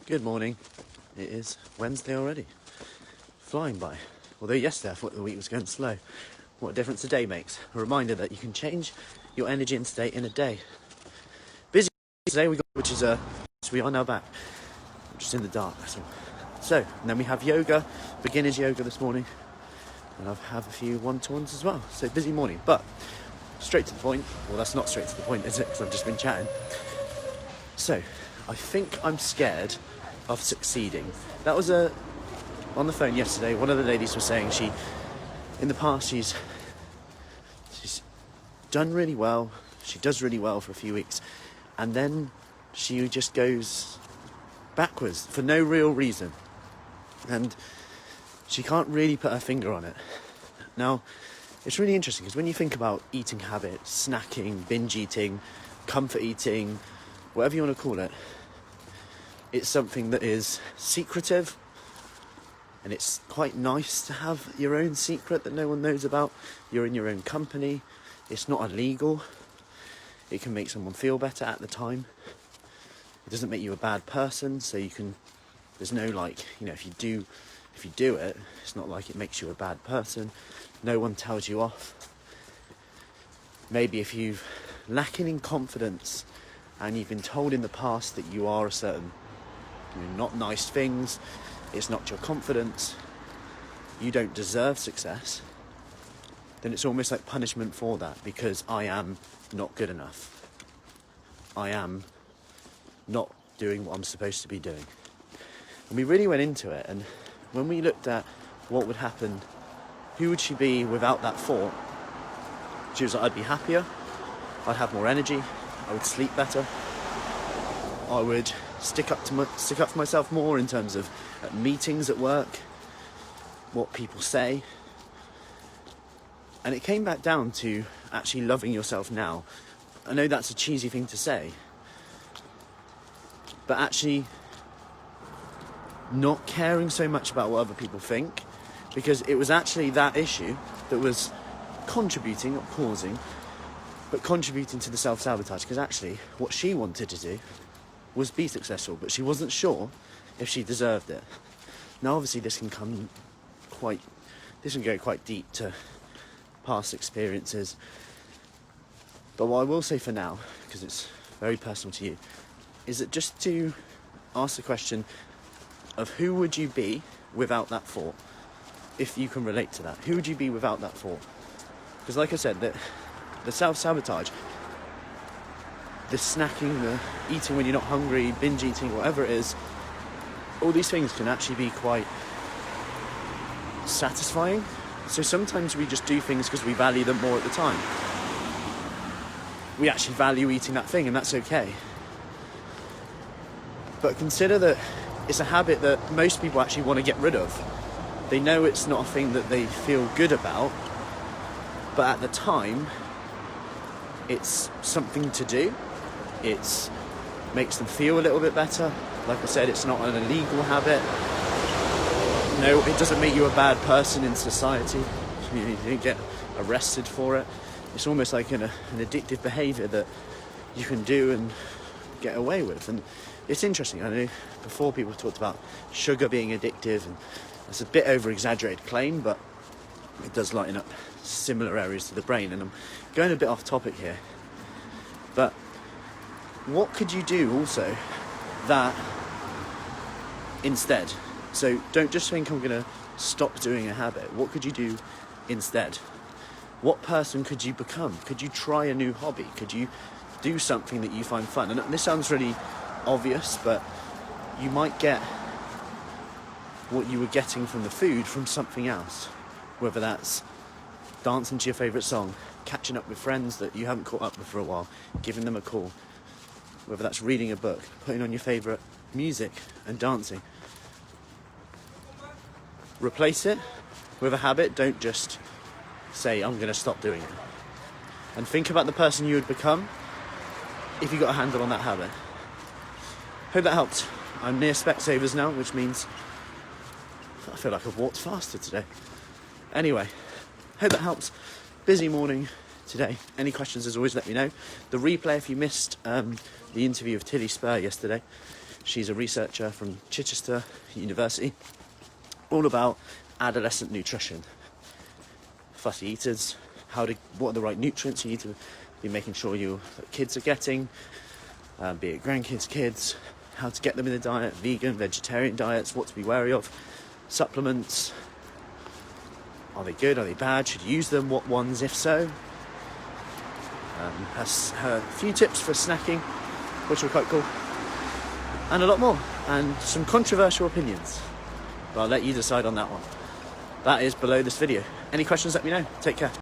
Good morning. It is Wednesday already. Flying by. Although yesterday I thought the week was going slow. What a difference a day makes. A reminder that you can change your energy and state in a day. Busy today which we are now back. I'm just in the dark, that's all. So, and then we have yoga, beginners yoga this morning. And I have a few one-to-ones as well. So busy morning, but straight to the point. Well, that's not straight to the point, is it? Because I've just been chatting. So, I think I'm scared of succeeding. That was on the phone yesterday. One of the ladies was saying in the past she's done really well. She does really well for a few weeks, and then she just goes backwards for no real reason, and she can't really put her finger on it. Now, it's really interesting because when you think about eating habits, snacking, binge eating, comfort eating, whatever you want to call it, it's something that is secretive, and it's quite nice to have your own secret that no one knows about. You're in your own company. It's not illegal. It can make someone feel better at the time. It doesn't make you a bad person, so there's no if you do it, it's not like it makes you a bad person. No one tells you off. Maybe if you're lacking in confidence and you've been told in the past that you are a certain not nice things, it's not your confidence, you don't deserve success, then it's almost like punishment for that, because I am not good enough. I am not doing what I'm supposed to be doing. And we really went into it, and when we looked at what would happen, who would she be without that thought, she was like, I'd be happier, I'd have more energy, I would sleep better, I would stick up for myself more in terms of at meetings at work, what people say. And it came back down to actually loving yourself now. I know that's a cheesy thing to say, but actually not caring so much about what other people think, because it was actually that issue that was contributing, not causing, but contributing to the self-sabotage. Because actually what she wanted to do was be successful, but she wasn't sure if she deserved it. Now obviously this can go quite deep to past experiences, but what I will say for now, because it's very personal to you, is that just to ask the question of who would you be without that thought, if you can relate to that. Who would you be without that thought? Because like I said, the self-sabotage, the snacking, the eating when you're not hungry, binge eating, whatever it is, all these things can actually be quite satisfying. So sometimes we just do things because we value them more at the time. We actually value eating that thing, and that's okay. But consider that it's a habit that most people actually want to get rid of. They know it's not a thing that they feel good about, but at the time, it's something to do. It makes them feel a little bit better. Like I said, it's not an illegal habit. No, it doesn't make you a bad person in society. You don't get arrested for it. It's almost like an addictive behaviour that you can do and get away with. And it's interesting. I know before people talked about sugar being addictive, and that's a bit over-exaggerated claim, but it does lighten up similar areas to the brain. And I'm going a bit off topic here, but what could you do also that instead? So don't just think I'm going to stop doing a habit. What could you do instead? What person could you become? Could you try a new hobby? Could you do something that you find fun? And this sounds really obvious, but you might get what you were getting from the food from something else. Whether that's dancing to your favourite song, catching up with friends that you haven't caught up with for a while, giving them a call. Whether that's reading a book, putting on your favourite music and dancing. Replace it with a habit. Don't just say, I'm going to stop doing it. And think about the person you would become if you got a handle on that habit. Hope that helped. I'm near Specsavers now, which means I feel like I've walked faster today. Anyway, hope that helps. Busy morning today. Any questions, as always, let me know. The replay, if you missed the interview with Tilly Spur yesterday, She's a researcher from Chichester University, all about adolescent nutrition. Fussy eaters, what are the right nutrients you need to be making sure that kids are getting, be it grandkids, kids, how to get them in the diet, vegan, vegetarian diets, what to be wary of, supplements, are they good, are they bad, should you use them, what ones if so. Her few tips for snacking, which were quite cool, and a lot more, and some controversial opinions, but I'll let you decide on that one. That is below this video. Any questions, let me know. Take care.